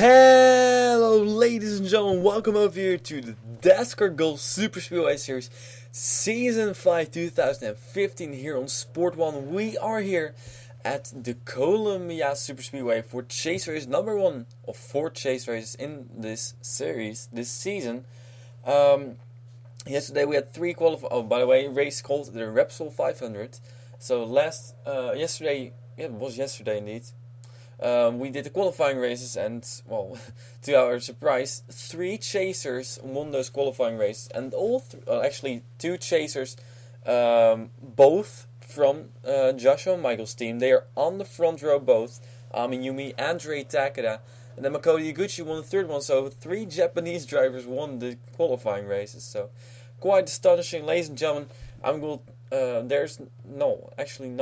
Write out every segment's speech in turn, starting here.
Hello ladies and gentlemen, welcome over here to the Dascar Golf Super Speedway Series Season 5 2015 here on Sport 1. We are here at the Columbia Super Speedway for chase race number 1 of 4 chase races in this series, this season. Yesterday we had 3 by the way, race called the Repsol 500. So yesterday, it was yesterday indeed. We did the qualifying races and, well, to our surprise, 3 chasers won those qualifying races. And actually 2 chasers, both from Joshua Michael's team. They are on the front row both, Ami Yumi and Rei Takeda. And then Makoto Yaguchi won the 3rd one, so 3 Japanese drivers won the qualifying races. So, quite astonishing, ladies and gentlemen. There's not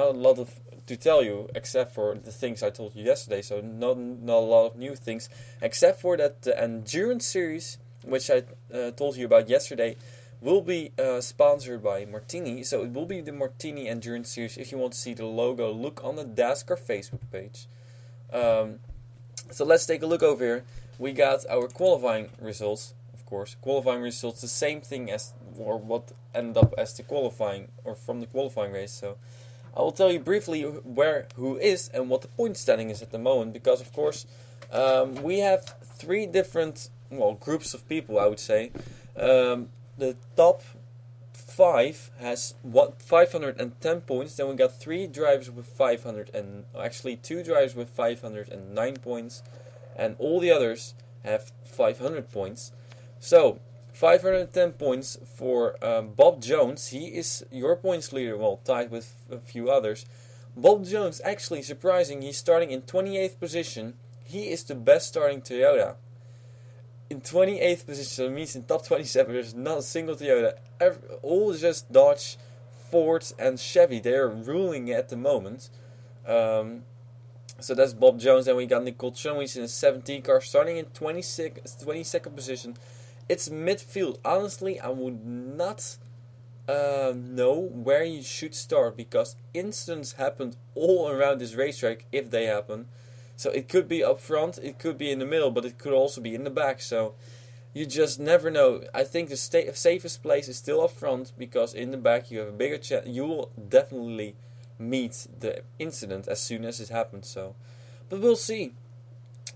a lot to tell you, except for the things I told you yesterday, so not a lot of new things, except for that the Endurance Series, which I told you about yesterday, will be sponsored by Martini, so it will be the Martini Endurance Series. If you want to see the logo, look on the Dascar Facebook page. So let's take a look over here. We got our qualifying results, of course. Qualifying results, the same thing as, or what ended up as the qualifying, or from the qualifying race, so I will tell you briefly who is and what the point standing is at the moment, because of course we have 3 different groups of people, I would say. The top 5 has 510 points. Then we got 3 drivers with 2 drivers with 509 points, and all the others have 500 points. So 510 points for Bob Jones. He is your points leader, tied with a few others. Bob Jones, actually surprising, he's starting in 28th position. He is the best starting Toyota. In 28th position, so it means in top 27 there's not a single Toyota. All just Dodge, Ford and Chevy. They are ruling at the moment. So that's Bob Jones. Then we got Nicole Chonwis in a 17 car, starting in 22nd position. It's midfield. Honestly, I would not know where you should start, because incidents happened all around this racetrack, if they happen. So it could be up front, it could be in the middle, but it could also be in the back. So you just never know. I think the safest place is still up front, because in the back you have a bigger chance. You will definitely meet the incident as soon as it happens. So, but we'll see.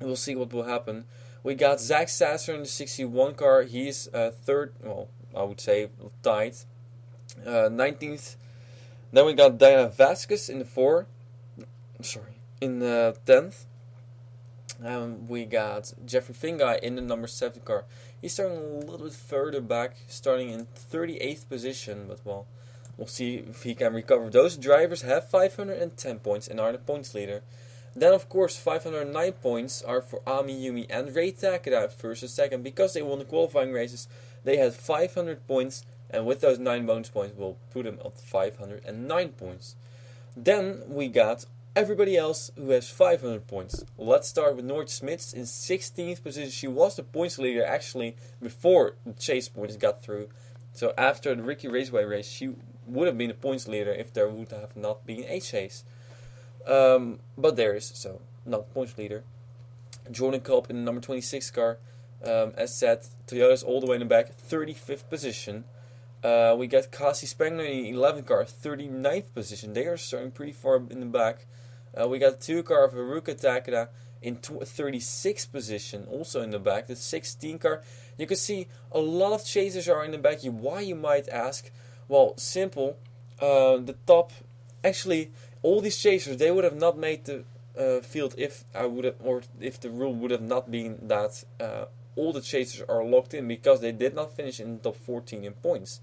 We'll see what will happen. We got Zach Sasser in the 61 car. He's 3rd, I would say tied. 19th. Then we got Diana Vasquez in the 10th. We got Jeffrey Fingai in the number 7 car. He's starting a little bit further back, starting in 38th position, but we'll see if he can recover. Those drivers have 510 points and are the points leader. Then, of course, 509 points are for Ami Yumi and Rei Takeda, 1st and 2nd, because they won the qualifying races. They had 500 points, and with those 9 bonus points, we'll put them at 509 points. Then we got everybody else who has 500 points. Let's start with Noord Smits in 16th position. She was the points leader actually before the chase points got through. So after the Ricky Raceway race, she would have been the points leader if there would have not been a chase. But there is, so not points leader. Jordan Culp in the number 26 car. As said, Toyota's all the way in the back, 35th position. We got Kasi Spengler in the 11 car, 39th position. They are starting pretty far in the back. We got 2 car of Haruka Takeda in 36th position, also in the back. The 16 car, you can see a lot of chasers are in the back. Why, you might ask? Well, simple. The top, actually, all these chasers, they would have not made the field if the rule would have not been that all the chasers are locked in, because they did not finish in the top 14 in points.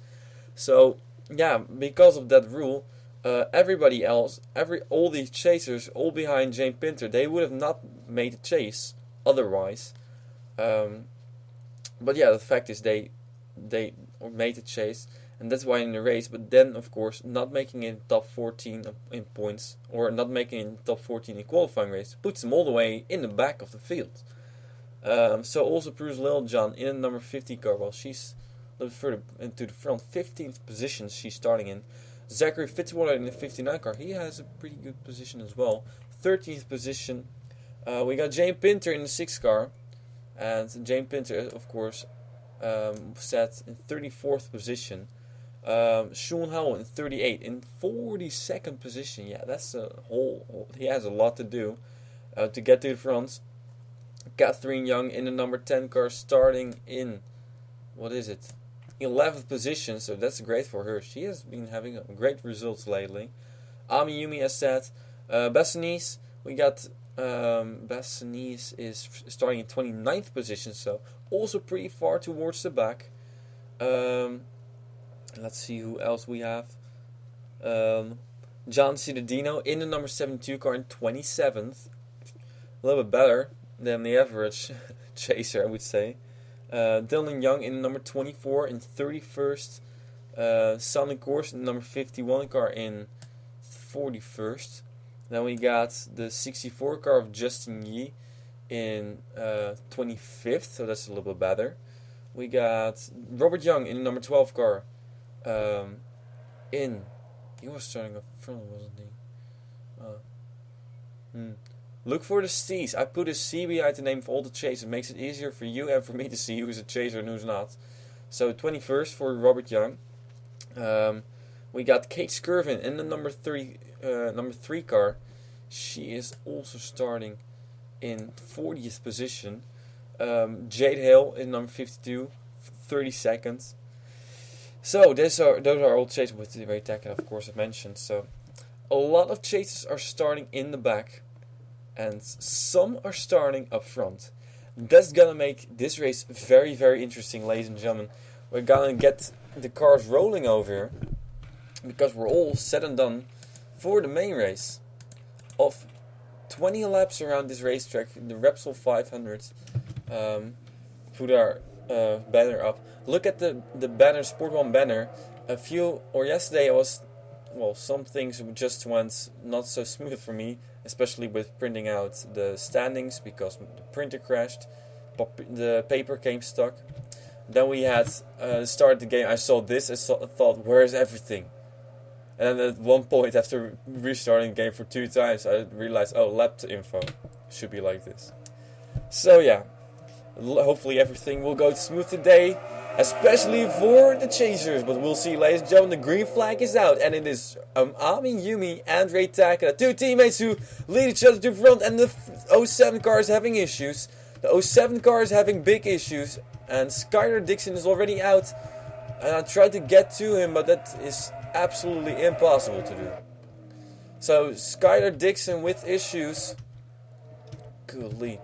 So yeah, because of that rule, everybody else, all these chasers, all behind Jane Pinter, they would have not made the chase otherwise. But yeah, the fact is they made the chase, and that's why in the race. But then, of course, not making it in top 14 in points, or not making it in top 14 in qualifying race, puts them all the way in the back of the field. So also Bruce Littlejohn in the number 50 car. Well, she's a little further into the front, 15th position she's starting in. Zachary Fitzwater in the 59 car. He has a pretty good position as well. 13th position. We got Jane Pinter in the 6th car. And Jane Pinter, of course, sat in 34th position. Sean Howell in 38, in 42nd position. Yeah, that's a whole. He has a lot to do to get to the front. Catherine Young in the number 10 car, starting in, what is it, 11th position. So that's great for her. She has been having great results lately. Ami Yumi, as said. Bassanese, we got Bassanese is starting in 29th position, so also pretty far towards the back. Let's see who else we have. John Cittadino in the number 72 car in 27th. A little bit better than the average chaser, I would say. Dylan Young in the number 24 in 31st. Sonny Course in the number 51 car in 41st. Then we got the 64 car of Justin Yee in 25th, so that's a little bit better. We got Robert Young in the number 12 car. He was starting up front, wasn't he? Look for the C's. I put a C behind the name of all the chasers. It makes it easier for you and for me to see who's a chaser and who's not. So 21st for Robert Young. We got Kate Skirvin in the number 3 car. She is also starting in 40th position. Jade Hale in number 52, 32nd. So those are all chasers with the rate tag, of course, I mentioned. So a lot of chasers are starting in the back, and some are starting up front. That's gonna make this race very, very interesting, ladies and gentlemen. We're gonna get the cars rolling over here, because we're all set and done for the main race of 20 laps around this racetrack, the Repsol 500. Put our banner up. Look at the banner, Sport 1 banner. Yesterday some things just went not so smooth for me, especially with printing out the standings, because the printer crashed, the paper came stuck. Then we had started the game. I saw this, I thought, where is everything? And then at one point, after restarting the game for 2 times, I realized, lap info should be like this. So yeah, hopefully everything will go smooth today, especially for the chasers. But we'll see, ladies and gentlemen. The green flag is out, and it is Ami Yumi and Ray Taka, 2 teammates who lead each other to the front, and the 07 car is having issues. The 07 car is having big issues, and Skylar Dixon is already out. And I tried to get to him, but that is absolutely impossible to do. So Skylar Dixon with issues. Goodly.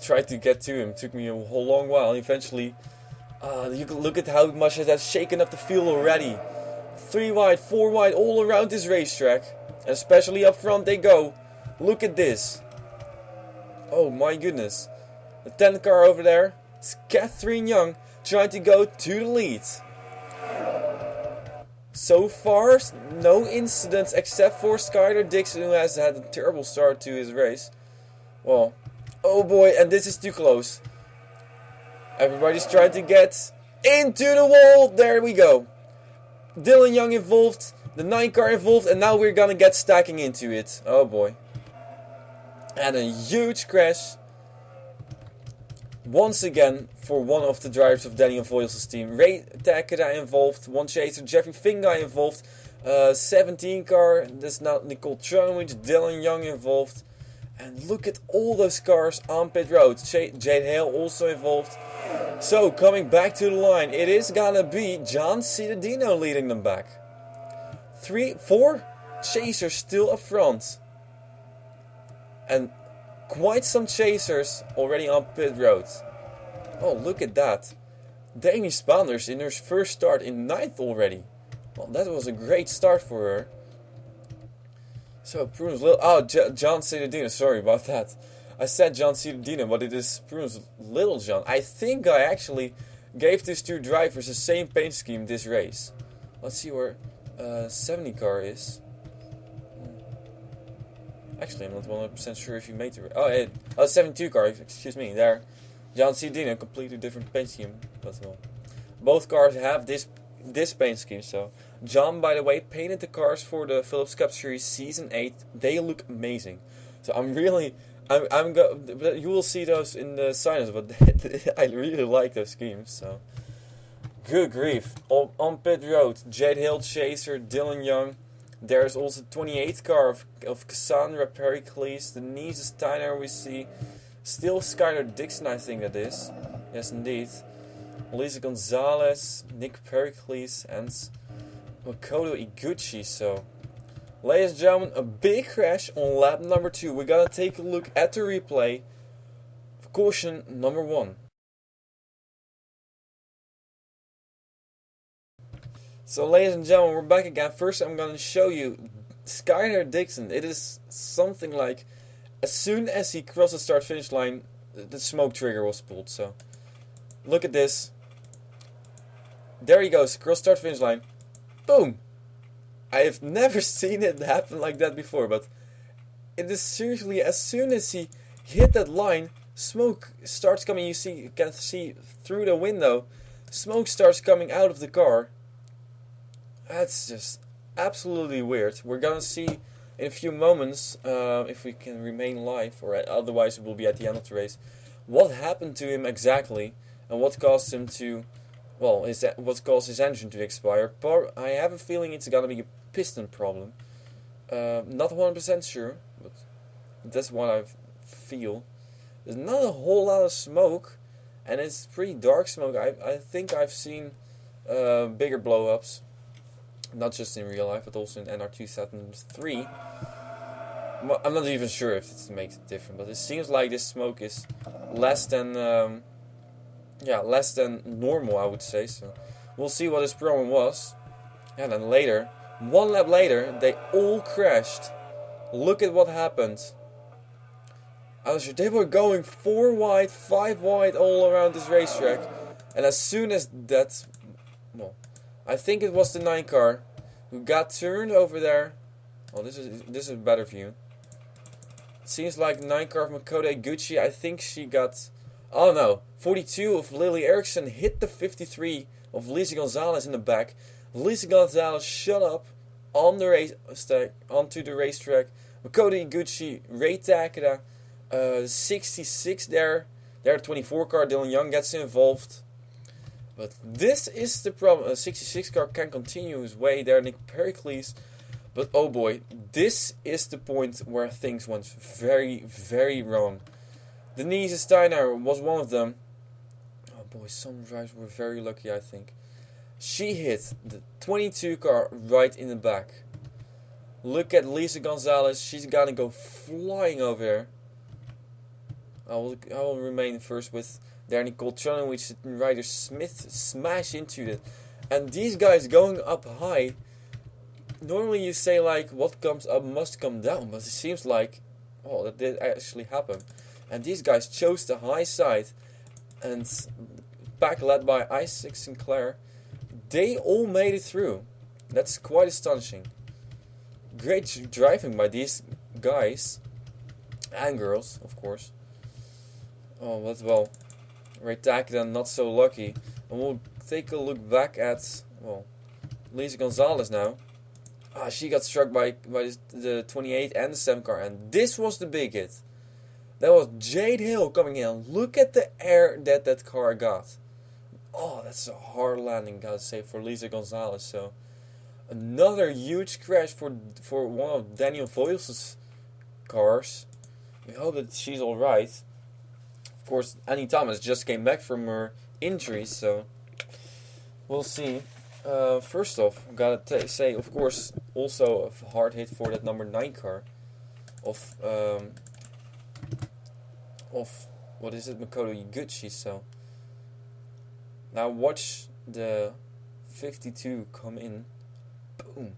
Tried to get to him. Took me a whole long while. Eventually, you can look at how much it has shaken up the field already. 3 wide, 4 wide, all around this racetrack. And especially up front they go. Look at this. Oh my goodness. The 10 car over there. It's Catherine Young trying to go to the lead. So far, no incidents except for Skylar Dixon, who has had a terrible start to his race. Well, oh boy, and this is too close. Everybody's trying to get into the wall. There we go. Dylan Young involved, the 9 car involved, and now we're gonna get stacking into it. Oh boy. And a huge crash. Once again, for one of the drivers of Daniel Voyles' team. Ray Takeda involved, 1 chaser, Jeffrey Fingai involved, 17 car, that's not Nicole Tronwich, Dylan Young involved. And look at all those cars on pit road. Jade Hale also involved. So, coming back to the line, it is gonna be John Cittadino leading them back. 4 chasers still up front. And quite some chasers already on pit road. Oh, look at that. Demi Spanders in her first start in 9th already. Well, that was a great start for her. So, Prunus Little... Oh, John Cittadino, sorry about that. I said John Cittadino, but it is Prunus Little John. I think I actually gave these 2 drivers the same paint scheme this race. Let's see where 70 car is. Actually, I'm not 100% sure if you made the... 72 car, excuse me, there. John Cittadino, completely different paint scheme. But well, both cars have this paint scheme, so... John, by the way, painted the cars for the Phillips Cup Series Season 8. They look amazing. So I'm But you will see those in the sign-ups, but I really like those schemes. So, good grief! On pit road, Jade Hill, Chaser, Dylan Young. There's also 28th car of Cassandra Pericles, Denise Steiner. We see still Skylar Dixon, I think that is. Yes, indeed. Lisa Gonzalez, Nick Pericles, and Makoto Iguchi. So, ladies and gentlemen, a big crash on lap number 2. We gotta take a look at the replay. Caution number 1. So, ladies and gentlemen, we're back again. First, I'm gonna show you Skylar Dixon. It is something like, as soon as he crossed the start-finish line, the smoke trigger was pulled. So, look at this. There he goes, cross start-finish line. Boom! I have never seen it happen like that before, but it is seriously, as soon as he hit that line, smoke starts coming. You can see through the window, smoke starts coming out of the car. That's just absolutely weird. We're gonna see in a few moments, if we can remain live, or otherwise it will be at the end of the race, what happened to him exactly, and what caused him to, well, what caused his engine to expire. But I have a feeling it's gonna be a piston problem. Not 100% sure, but that's what I feel. There's not a whole lot of smoke, and it's pretty dark smoke. I think I've seen bigger blow-ups, not just in real life, but also in NR 2003. I'm not even sure if it makes it different, but it seems like this smoke is less than normal, I would say. So we'll see what his problem was. And then later, one lap later, they all crashed. Look at what happened. They were going 4 wide, 5 wide all around this racetrack. And as soon as that, well, I think it was the 9 car who got turned over there. Oh, this is a better view. It seems like 9 car of Makoto Iguchi. I think she got, oh no, 42 of Lily Erickson hit the 53 of Lisa Gonzalez in the back. Lisa Gonzalez shut up on the onto the racetrack. Makoto Iguchi, Ray Takeda, 66 there. There, 24 car, Dylan Young gets involved. But this is the problem. A 66 car can continue his way there, Nick Pericles. But oh boy, this is the point where things went very, very wrong. Denise Steiner was one of them. Oh boy, some drivers were very lucky, I think. She hit the 22 car right in the back. Look at Lisa Gonzalez. She's gonna go flying over there. I will remain first with there Nicole Tronen, which Ryder Smith smashed into it. And these guys going up high, normally you say like what comes up must come down, but it seems like, oh, that did actually happen. And these guys chose the high side, and back led by Isaac Sinclair, they all made it through. That's quite astonishing. Great driving by these guys and girls, of course. Oh, but well, Ray Takeda not so lucky. And we'll take a look back at, well, Lisa Gonzalez now. She got struck by the 28 and the 7 car, and this was the big hit. That was Jade Hill coming in. Look at the air that car got. Oh, that's a hard landing, gotta say, for Lisa Gonzalez. So, another huge crash for one of Daniel Voyles' cars. We hope that she's alright. Of course, Annie Thomas just came back from her injury, so we'll see. First off, gotta say, of course, also a hard hit for that number 9 car of what is it, Makoto Iguchi. So now watch the 52 come in. Boom.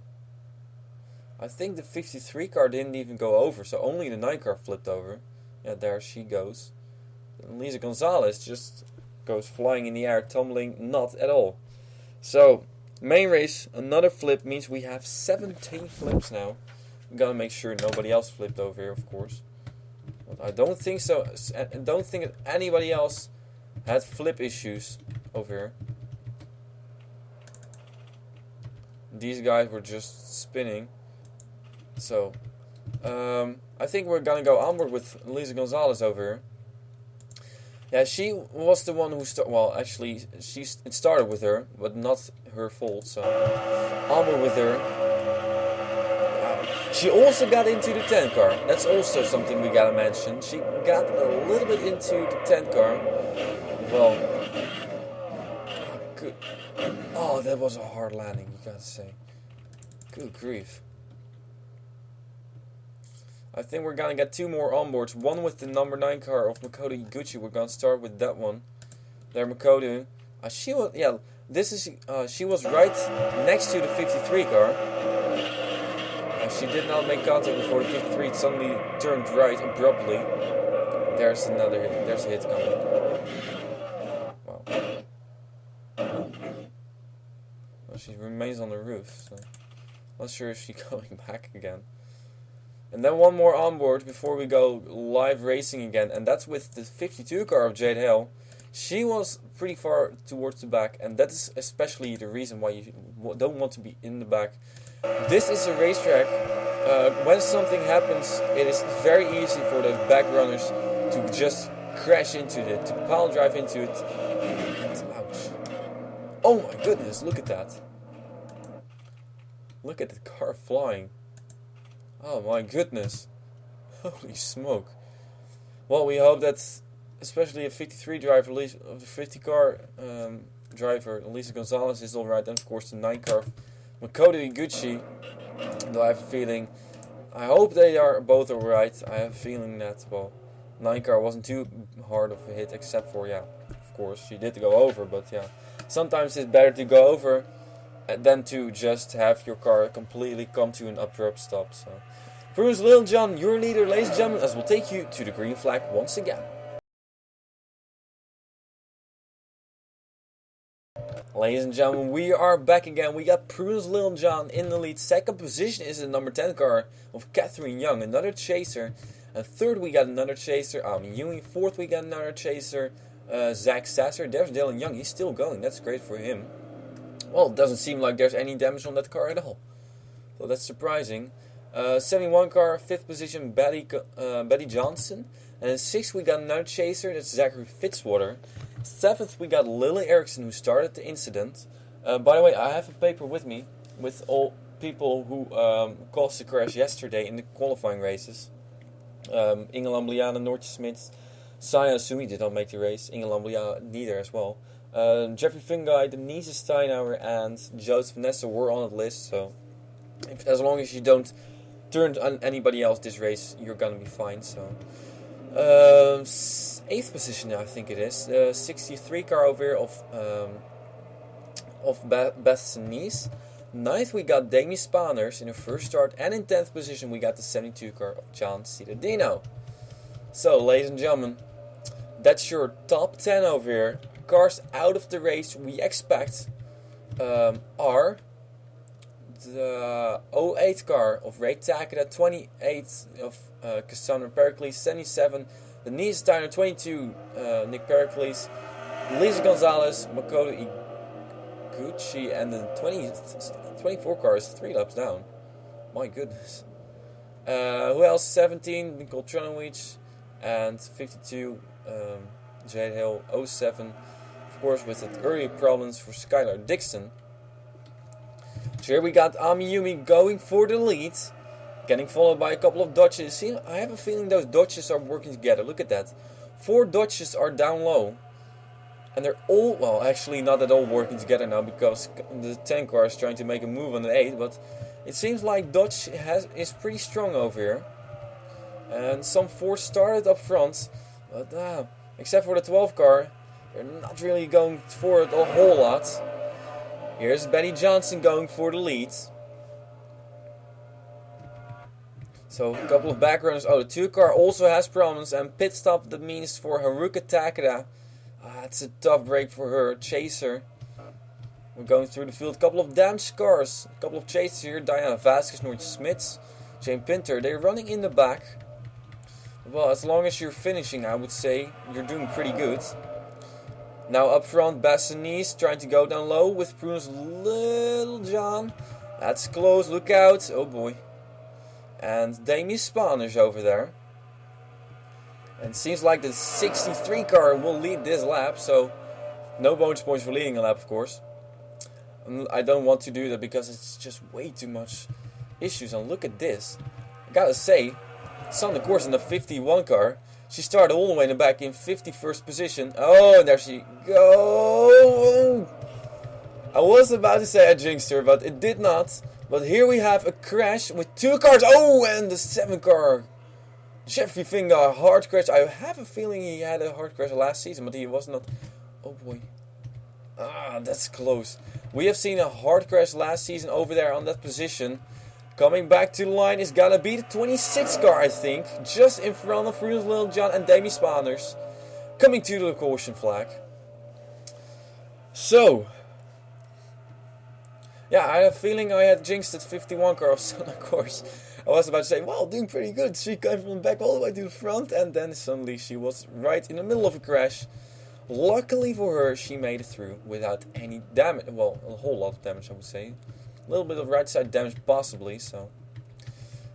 I think the 53 car didn't even go over, so only the 9 car flipped over. Yeah, there she goes. And Lisa Gonzalez just goes flying in the air, tumbling not at all. So, main race, another flip means we have 17 flips now. We gotta make sure nobody else flipped over here, of course. But I don't think so. I don't think that anybody else had flip issues over here. These guys were just spinning. So, I think we're gonna go onboard with Lisa Gonzalez over here. Yeah, she was the one who well, actually, it started with her, but not her fault. So onboard with her. She also got into the 10 car. That's also something we gotta mention. She got a little bit into the 10 car. Well, good. Oh, that was a hard landing, you gotta say. Good grief. I think we're gonna get 2 more onboards. One with the number 9 car of Makoto Iguchi. We're gonna start with that one. There, Makoto. She was, yeah, she was right next to the 53 car. She did not make contact before the 53. It suddenly turned right abruptly. There's another hit. There's a hit coming. Wow. Well, she remains on the roof, so not sure if she's going back again. And then one more onboard before we go live racing again, and that's with the 52 car of Jade Hale. She was pretty far towards the back, and that is especially the reason why you don't want to be in the back. This is a racetrack. When something happens, it is very easy for those back runners to just crash into it, to pile drive into it. Ouch. Oh my goodness, look at that. Look at the car flying. Oh my goodness. Holy smoke. Well, we hope that especially a 53 driver, of the 50 car driver, Elisa Gonzalez, is alright. And of course the 9 car, Makoto Iguchi. Though I have a feeling, I hope they are both alright. I have a feeling that, well, 9 car wasn't too hard of a hit, except for, yeah, of course, she did go over. But yeah, sometimes it's better to go over than to just have your car completely come to an abrupt stop. So, Bruce Lil Jon, your leader, ladies and gentlemen, as we'll take you to the green flag once again. Ladies and gentlemen, we are back again. We got Bruce Lil Jon in the lead. Second position is the number 10 car of Catherine Young, another chaser. And third, we got another chaser, Ami Ewing. Fourth, we got another chaser, Zach Sasser. There's Dylan Young. He's still going. That's great for him. Well, it doesn't seem like there's any damage on that car at all. So that's surprising. 71 car, 5th position, Betty Johnson. And in 6th, we got another chaser. That's Zachary Fitzwater. 7th, we got Lily Erickson, who started the incident. By the way, I have a paper with me with all people who caused the crash yesterday in the qualifying races. Inge Lambliana, Noortje Smits, Saya Sumi did not make the race. Inge Lambliana neither as well. Jeffrey Fingai, Denise Steinauer, and Joseph Vanessa were on the list. So, as long as you don't turn on anybody else this race, you're gonna be fine. So, 8th position, I think it is. The 63 car over here of Beth Nice. 9th, we got Demi Spaners in the first start. And in 10th position, we got the 72 car of John Cittadino. So, ladies and gentlemen, that's your top 10 over here. Cars out of the race we expect are the 08 car of Ray Takeda, 28 of Cassandra Pericles, 77 the Denise Steiner, 22 Nick Pericles, Lisa Gonzalez, Makoto Iguchi, and the 24 car is 3 laps down. My goodness. Who else? 17 Nicole Tranowicz, and 52 Jade Hale, 07. Of course, with the early problems for Skylar Dixon. So here we got Amiyumi going for the lead, getting followed by a couple of Dodges. See, I have a feeling those Dodges are working together. Look at that. 4 Dodges are down low. And they're all, well, actually not at all working together now, because the 10 car is trying to make a move on the 8. But it seems like Dodge is pretty strong over here. And some 4 started up front. But except for the 12 car, they're not really going for it a whole lot. Here's Betty Johnson going for the lead. So a couple of back runners. Oh, the 2 car also has problems. And pit stop, that means for Haruka Takeda. It's a tough break for her. Chaser. We're going through the field. A couple of damaged cars. A couple of chasers here. Diana Vasquez, Noortje Smits, Jane Pinter. They're running in the back. Well, as long as you're finishing, I would say you're doing pretty good. Now up front, Bassanese trying to go down low with Prunus Little John. That's close. Look out. Oh boy. and Damien Spanners over there. And it seems like the 63 car will lead this lap, so no bonus points for leading a lap, of course. I don't want to do that because it's just way too much issues. And look at this. I gotta say, it's on the course in the 51 car. She started all the way in the back in 51st position. Oh, and there she goes. I was about to say I jinxed her, but it did not. But here we have a crash with 2 cars. Oh, and the 7 car. Jeffrey Fingar, hard crash. I have a feeling he had a hard crash last season, but he was not. Oh boy. Ah, that's close. We have seen a hard crash last season over there on that position. Coming back to the line is gonna be the 26 car, I think. Just in front of Bruce Littlejohn and Damien Spanners. Coming to the caution flag. So. Yeah, I had a feeling I had jinxed that 51 car, so of course. I was about to say, well, doing pretty good. She came from the back all the way to the front, and then suddenly she was right in the middle of a crash. Luckily for her, she made it through without any damage. Well, a whole lot of damage, I would say. A little bit of right side damage, possibly. So,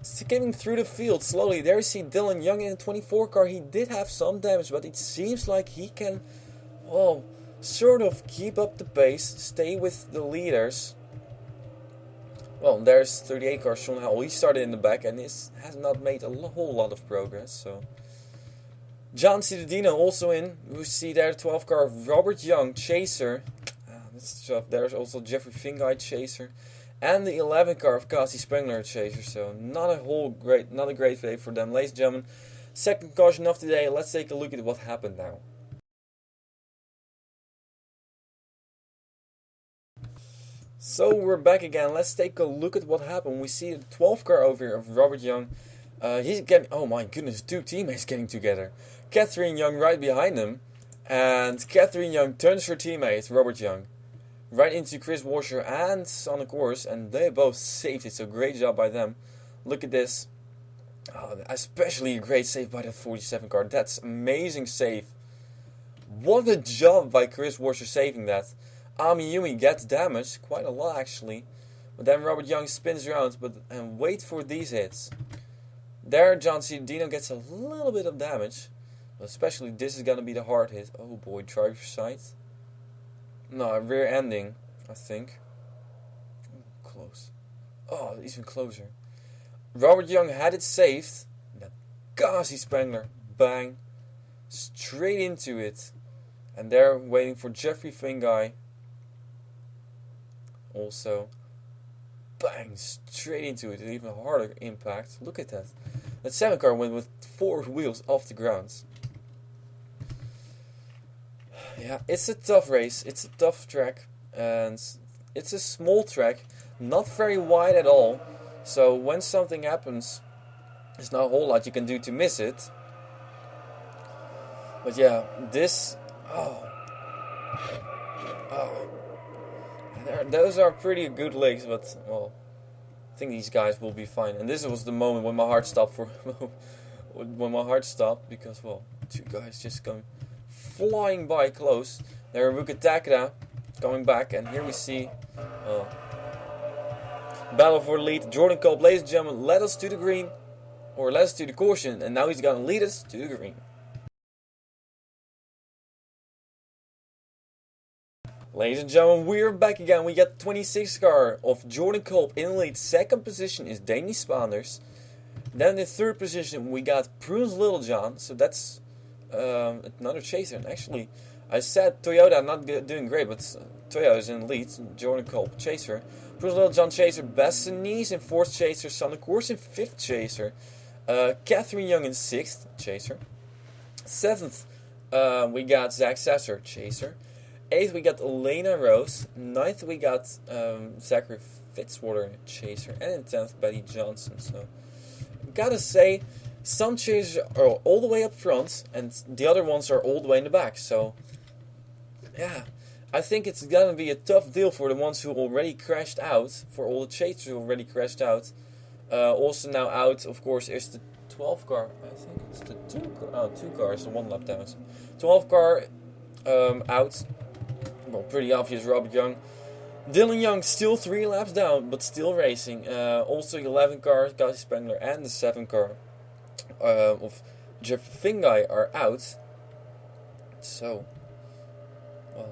skimming through the field slowly. There you see Dylan Young in the 24 car. He did have some damage, but it seems like he can, well, sort of keep up the pace, stay with the leaders. Well, there's 38 car Sean Howell. He started in the back and has not made a whole lot of progress. So, John Cittadino also in. We see there 12 car Robert Young Chaser. That's tough. There's also Jeffrey Fingai Chaser, and the 11 car of Cassie Spengler Chaser. So not a great day for them, ladies and gentlemen. Second caution of today. Let's take a look at what happened now. So we're back again. Let's take a look at what happened. We see the 12 car over here of Robert Young. He's getting, oh my goodness, 2 teammates getting together. Catherine Young right behind him. And Catherine Young turns her teammate, Robert Young, right into Chris Washer and on the course. And they both saved it, so great job by them. Look at this. Especially a great save by the 47 car. That's amazing save. What a job by Chris Washer saving that. Ami Yumi gets damaged, quite a lot actually. But then Robert Young spins around and wait for these hits. There John Cittadino gets a little bit of damage. But especially this is going to be the hard hit. Oh boy, driver's side. No, rear ending, I think. Ooh, close. Oh, even closer. Robert Young had it saved. Now Cassie Spengler, bang. Straight into it. And they're waiting for Jeffrey Fingai. Also, bang, straight into it, an even harder impact. Look at that. That 7 car went with 4 wheels off the ground. Yeah, it's a tough race, it's a tough track, and it's a small track, not very wide at all. So when something happens, there's not a whole lot you can do to miss it. But yeah, this, those are pretty good legs, but well, I think these guys will be fine. And this was the moment when my heart stopped because well, 2 guys just come flying by close. There, Ruka Takeda coming back, and here we see battle for the lead. Jordan Kolb, ladies and gentlemen, led us to the green, or led us to the caution, and now he's gonna lead us to the green. Ladies and gentlemen, we're back again. We got 26 car of Jordan Kolb in the lead. Second position is Damien Spanners. Then in the third position we got Bruce Littlejohn. So that's another chaser. And actually, I said Toyota not doing great, but Toyota is in the lead. Jordan Kolb chaser. Bruce Littlejohn chaser. Bassanese in fourth chaser. Sander Koers in fifth chaser. Catherine Young in sixth chaser. Seventh, we got Zach Sasser chaser. 8th we got Elena Rose. 9th we got Zachary Fitzwater chaser. And in 10th Betty Johnson. So gotta say, some chasers are all the way up front and the other ones are all the way in the back. So yeah, I think it's gonna be a tough deal for the ones who already crashed out. For all the chasers who already crashed out. Also now out, of course, is the 12 car. I think it's the 2 cars, the 1 lap damage. 12 car out. Well, pretty obvious, Robert Young. Dylan Young still 3 laps down, but still racing. Also 11 car, Kelsey Spengler, and the 7 car of Jeff Fingai are out. So, well,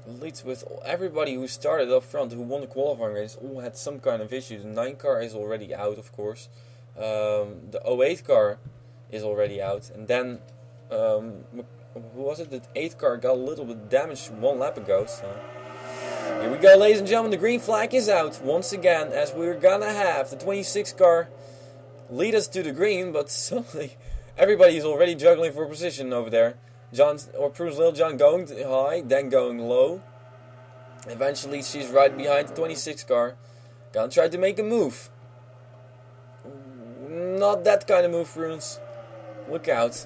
leads with everybody who started up front, who won the qualifying race, all had some kind of issue. The 9 car is already out, of course. The 08 car is already out. And then, who was it? The 8 car got a little bit damaged 1 lap ago. So, here we go, ladies and gentlemen. The green flag is out once again, as we're gonna have the 26 car lead us to the green, but suddenly everybody's already juggling for position over there. Proves Little John going high, then going low. Eventually she's right behind the 26 car. Gonna try to make a move. Not that kind of move, Prunes. Look out.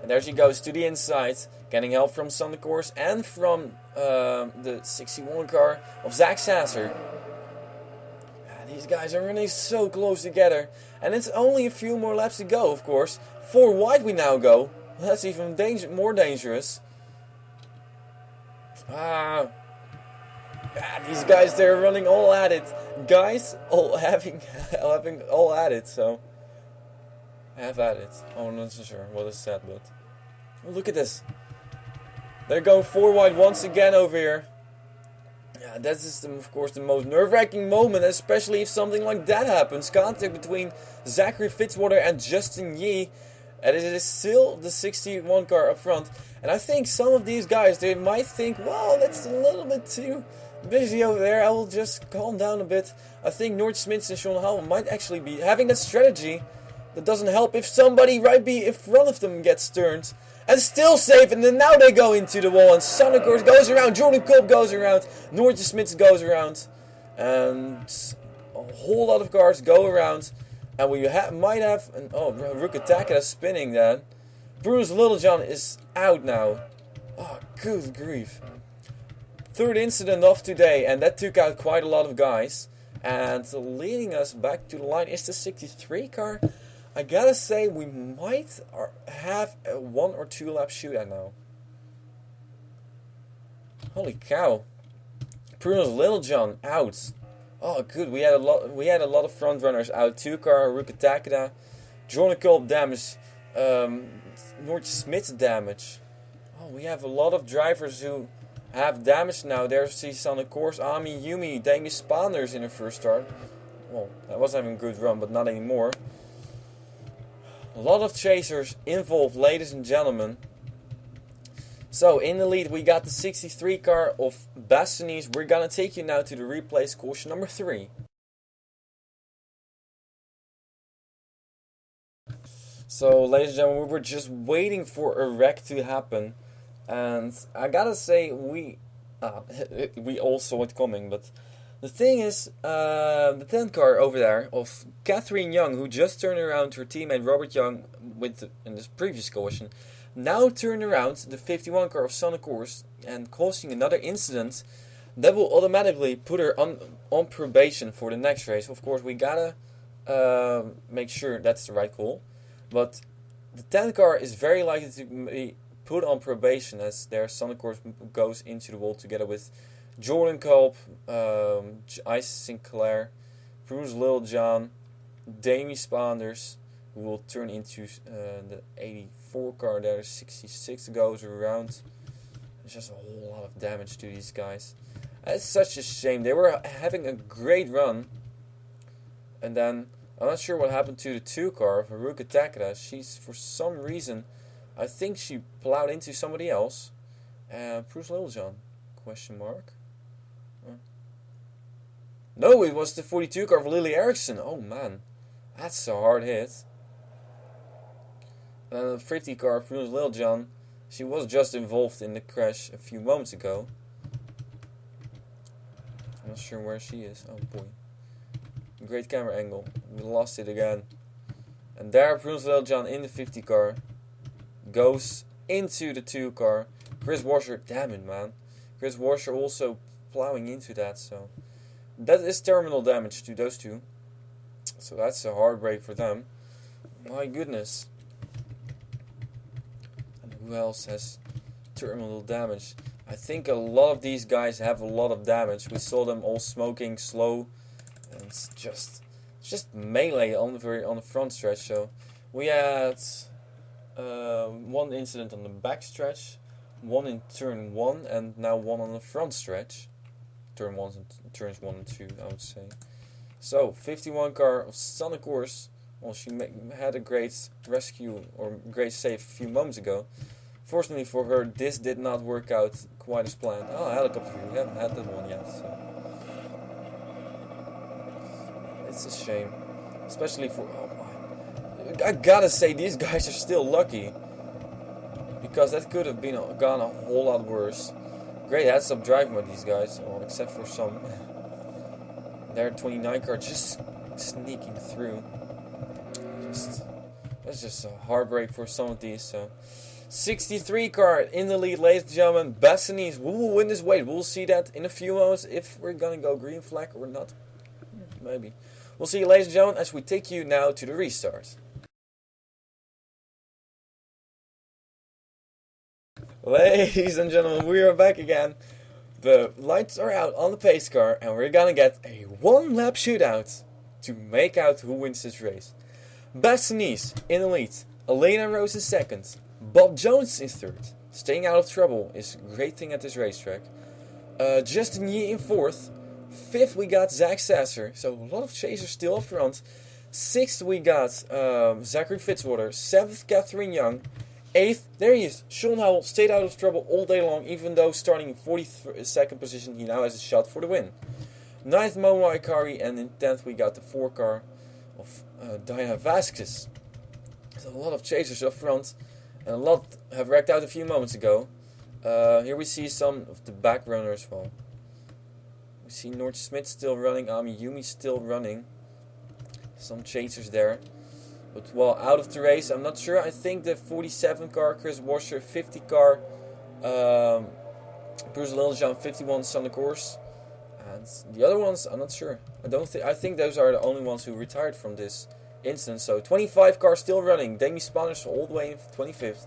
And there she goes to the inside, getting help from Sunny Course and from the 61 car of Zach Sasser. These guys are running so close together. And it's only a few more laps to go, of course. 4 wide we now go. That's even more dangerous. These guys, they're running all at it. Guys, all having all at it, so. Have at it. Oh, I'm not so sure what is said, but. Oh, look at this. They're going 4 wide once again over here. Yeah, that is, of course, the most nerve-wracking moment, especially if something like that happens. Contact between Zachary Fitzwater and Justin Yee. And it is still the 61 car up front. And I think some of these guys, they might think, well, that's a little bit too busy over there. I will just calm down a bit. I think Noord Smits and Sean Howell might actually be having that strategy. That doesn't help if somebody right in front of them gets turned. And still safe, and then now they go into the wall. And Son, of course, goes around. Jordan Kolb goes around. Noortje Smits goes around. And a whole lot of cars go around. And we might have... Ruka Takeda spinning then. Bruce Littlejohn is out now. Oh, good grief. 3rd incident of today. And that took out quite a lot of guys. And leading us back to the line is the 63 car. I gotta say, we might have a 1 or 2 lap shootout now. Holy cow! Bruno's Littlejohn out. Oh, good. We had a lot of front runners out. 2 car, Ruka Takeda, Jordan Kolb damage, Noord Smits damage. Oh, we have a lot of drivers who have damage now. There's on the course, Ami Yumi, Damien Spanders in the first start. Well, that was having a good run, but not anymore. A lot of chasers involved, ladies and gentlemen. So, in the lead, we got the 63 car of Bastonis. We're gonna take you now to the replays caution number 3. So, ladies and gentlemen, we were just waiting for a wreck to happen. And I gotta say, we all saw it coming, but... The thing is, the 10 car over there of Catherine Young, who just turned around her teammate Robert Young in this previous caution, now turned around the 51 car of Sonne Course and causing another incident that will automatically put her on probation for the next race. Of course, we gotta make sure that's the right call. But the 10 car is very likely to be put on probation as their Sonne Course goes into the wall together with Jordan Kolb, Ice Sinclair, Bruce Littlejohn, Damien Spanders, who will turn into the 84 car there. 66 goes around. There's just a whole lot of damage to these guys. It's such a shame. They were having a great run. And then, I'm not sure what happened to the 2 car of Haruka Takeda. She's, for some reason, I think she plowed into somebody else. Bruce Littlejohn? Question mark. No, it was the 42 car of Lily Eriksson. Oh man, that's a hard hit. And the 50 car of Bruce Littlejohn. She was just involved in the crash a few moments ago. I'm not sure where she is. Oh boy. Great camera angle. We lost it again. And there Bruce Littlejohn in the 50 car goes into the 2 car. Chris Washer, damn it man. Chris Washer also plowing into that, so... That is terminal damage to those 2. So that's a heartbreak for them. My goodness. And who else has terminal damage? I think a lot of these guys have a lot of damage. We saw them all smoking slow, and it's just melee on the front stretch. So we had one incident on the back stretch, one in turn 1, and now one on the front stretch. Turns 1 and 2, I would say. So 51 car of Sonic Course. Well, she had a great rescue or great save a few moments ago. Fortunately for her, this did not work out quite as planned. Oh, helicopter view. We haven't had that one yet. So. It's a shame. Especially for... Oh my. I gotta say, these guys are still lucky. Because that could have gone a whole lot worse. Great heads-up driving with these guys. Well, except for some. Their 29 car just sneaking through. That's just a heartbreak for some of these. So 63 car in the lead, ladies and gentlemen. Bastianese, who will win this weight? We'll see that in a few moments if we're gonna go green flag or not. Maybe. We'll see you, ladies and gentlemen, as we take you now to the restart. Ladies and gentlemen, we are back again. The lights are out on the pace car, and we're gonna get a one-lap shootout to make out who wins this race. Bastianese in the lead, Elena Rose in second, Bob Jones in third. Staying out of trouble is a great thing at this racetrack. Justin Yee in fourth. Fifth we got Zach Sasser, so a lot of chasers still up front. Sixth we got Zachary Fitzwater. Seventh Catherine Young. Eighth, there he is, Sean Howell stayed out of trouble all day long, even though starting in 42nd position he now has a shot for the win. Ninth Momo Ikari, and in 10th we got the 4 car of Diana Vasquez. So a lot of chasers up front, and a lot have wrecked out a few moments ago. Here we see some of the back runners. Well, we see Nord Smith still running, Ami Yumi still running. Some chasers there. But well, out of the race, I'm not sure. I think the 47 car, Chris Washer, 50 car, Bruce Liljean, 51 Sonic Course. And the other ones, I'm not sure. I think those are the only ones who retired from this incident. So 25 cars still running. Demi Spanish all the way in 25th.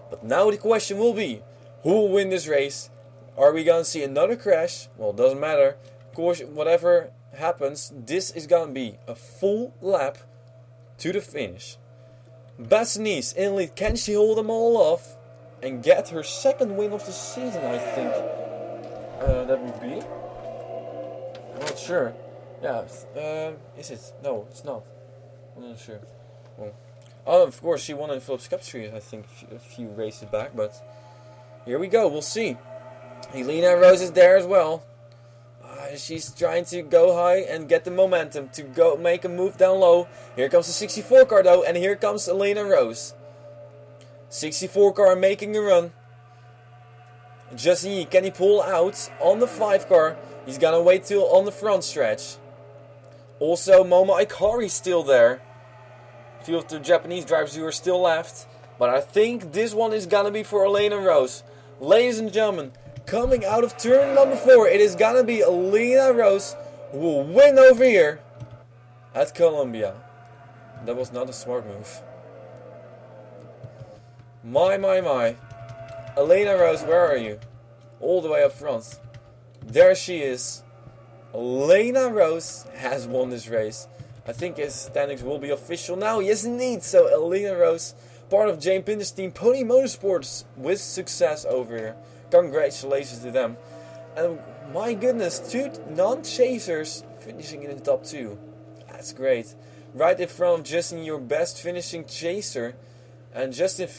But now the question will be, who will win this race? Are we going to see another crash? Well, it doesn't matter. Of course, whatever happens, this is going to be a full lap to the finish. Bastianese in lead. Can she hold them all off and get her second win of the season? I think that would be. I'm not sure. Yeah. Is it? No, it's not. I'm not sure. Well, oh, of course she won in Phillips Cup Series. I think a few races back, but here we go. We'll see. Helena Rose is there as well. She's trying to go high and get the momentum to go make a move down low. Here comes the 64 car though, and here comes Elena Rose. 64 car making a run. Justin Yee, can he pull out on the 5 car? He's gonna wait till on the front stretch. Also, Momo Ikari still there. A few of the Japanese drivers who are still left. But I think this one is gonna be for Elena Rose. Ladies and gentlemen, coming out of turn number 4, it is gonna be Elena Rose who will win over here at Columbia. That was not a smart move. My. Elena Rose, where are you? All the way up front. There she is. Elena Rose has won this race. I think his standings will be official now. Yes, indeed. So Elena Rose, part of Jane Pinder's team, Pony Motorsports, with success over here. Congratulations to them. And my goodness, 2 non-chasers finishing in the top 2. That's great. Right in front of Justin, your best finishing chaser. And Justin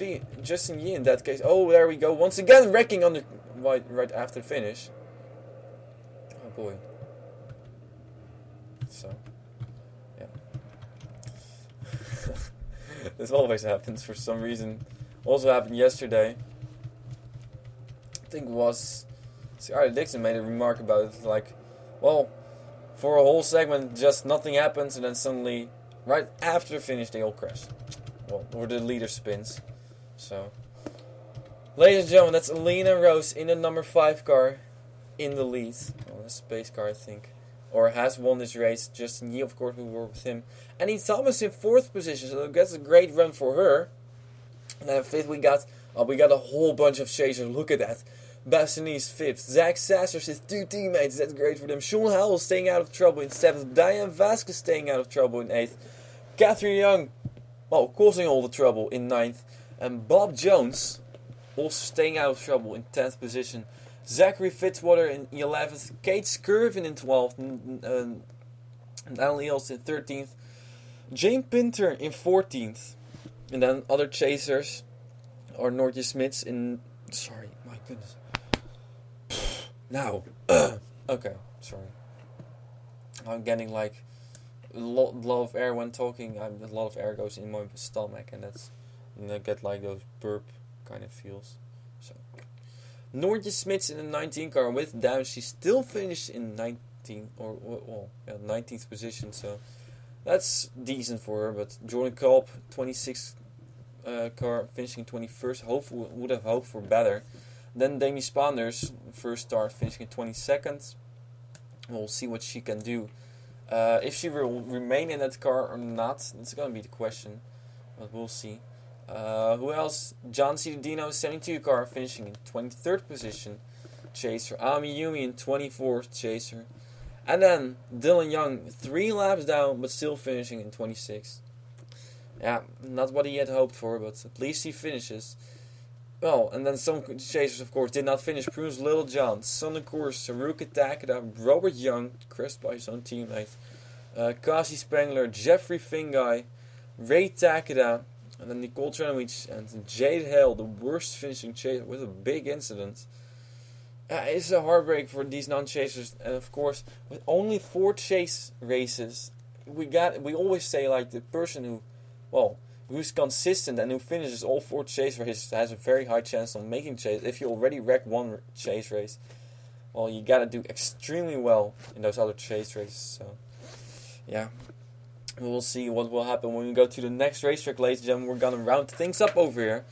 Yee in that case. Oh, there we go. Once again, wrecking on the right after the finish. Oh boy. So, yeah. This always happens for some reason. Also happened yesterday. I think it was Scarlett Dixon made a remark about it, like, well, for a whole segment just nothing happens, and then suddenly right after the finish they all crash. Well, or the leader spins. So, ladies and gentlemen, that's Elena Rose in the number 5 car in the lead. Well, the space car, I think, or has won this race. Justin Yee, of course, we were with him. Annie Thomas in 4th position, so that's a great run for her. And then 5th we got a whole bunch of chasers. Look at that. Bastianese 5th. Zach Sassers his 2 teammates. That's great for them. Sean Howell staying out of trouble in 7th. Diane Vasquez staying out of trouble in 8th. Catherine Young, well, causing all the trouble in 9th. And Bob Jones also staying out of trouble in 10th position. Zachary Fitzwater in 11th. Kate Skirvin in 12th. And Alan Eels in 13th. Jane Pinter in 14th. And then other chasers are Noortje Smits in... Sorry, my goodness. Now. Okay, sorry. I'm getting like a lot of air when talking. A lot of air goes in my stomach, and that's... And I get like those burp kind of feels. So Noortje Smits in the 19 car with damage. She still finished in 19th position. So that's decent for her. But Jordan Kolb, 26th car, finishing 21st. Hopefully, would have hoped for better. Then Demi Spanders, first start, finishing 22nd. We'll see what she can do. If she will remain in that car or not, that's going to be the question. But we'll see. Who else? John Ciudadino, 72 car, finishing in 23rd position. Chaser. Ami Yumi in 24th chaser. And then Dylan Young, 3 laps down, but still finishing in 26th. Yeah, not what he had hoped for, but at least he finishes. Well, and then some chasers, of course, did not finish. Prunes Littlejohn, Sonny Coors, Saruka Takeda, Robert Young, crushed by his own teammate. Kasi Spengler, Jeffrey Fingai, Ray Takeda, and then Nicole Trenovich and Jade Hale, the worst finishing chaser with a big incident. It's a heartbreak for these non-chasers, and of course, with only 4 chase races, we always say like the person who's consistent and who finishes all 4 chase races has a very high chance of making chase. If you already wreck 1 chase race, well, you gotta do extremely well in those other chase races. So, yeah. We'll see what will happen when we go to the next racetrack, ladies and gentlemen. We're gonna round things up over here.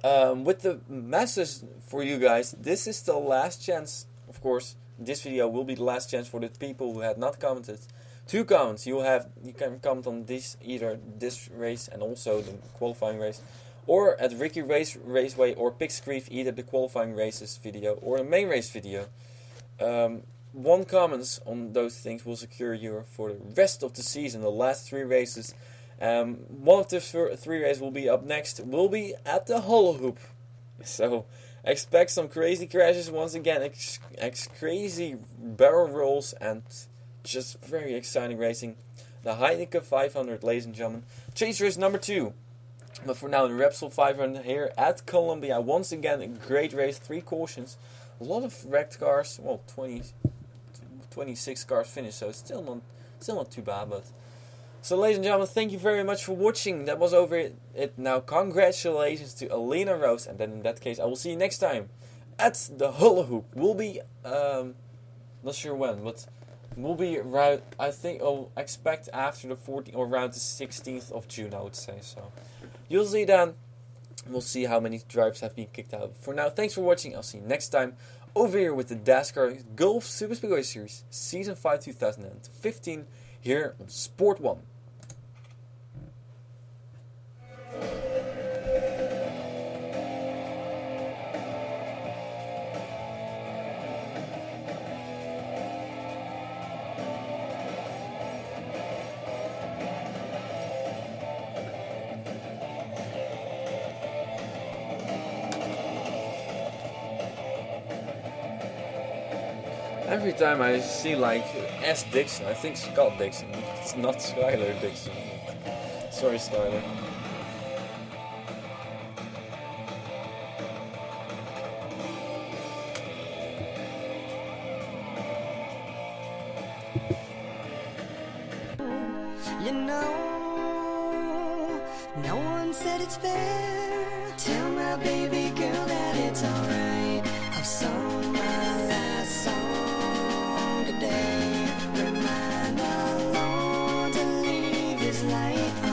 With the message for you guys, this is the last chance. Of course, this video will be the last chance for the people who had not commented. 2 comments. You can comment on either this race and also the qualifying race, or at Ricky Raceway or Pixcreef, either the qualifying races video or the main race video. 1 comment on those things will secure you for the rest of the season, the last 3 races. One of the 3 races will be up next, will be at the Hula Hoop. So expect some crazy crashes once again, crazy barrel rolls, and just very exciting racing. The Heineken 500, ladies and gentlemen. Chase race number 2. But for now, the Repsol 500 here at Columbia. Once again, a great race, 3 cautions. A lot of wrecked cars, well, 26 cars finished, so it's still not too bad. But so, ladies and gentlemen, thank you very much for watching. That was over it. Now, congratulations to Alina Rose, and then in that case, I will see you next time at the Hula Hoop. We'll be not sure when, but we'll be right. I think I'll expect after the 14th or around the 16th of June, I would say. So you'll see then. We'll see how many drivers have been kicked out. For now, thanks for watching. I'll see you next time over here with the Dascar Gulf Super Speedway Series Season 5 2015 here on Sport 1. Every time I see like S. Dixon, I think Scott Dixon. It's not Skylar Dixon. Sorry, Skylar. You know, no one said it's fair. Tell my baby girl that it's alright. I've sung my last song today. Remind the Lord to leave His light on.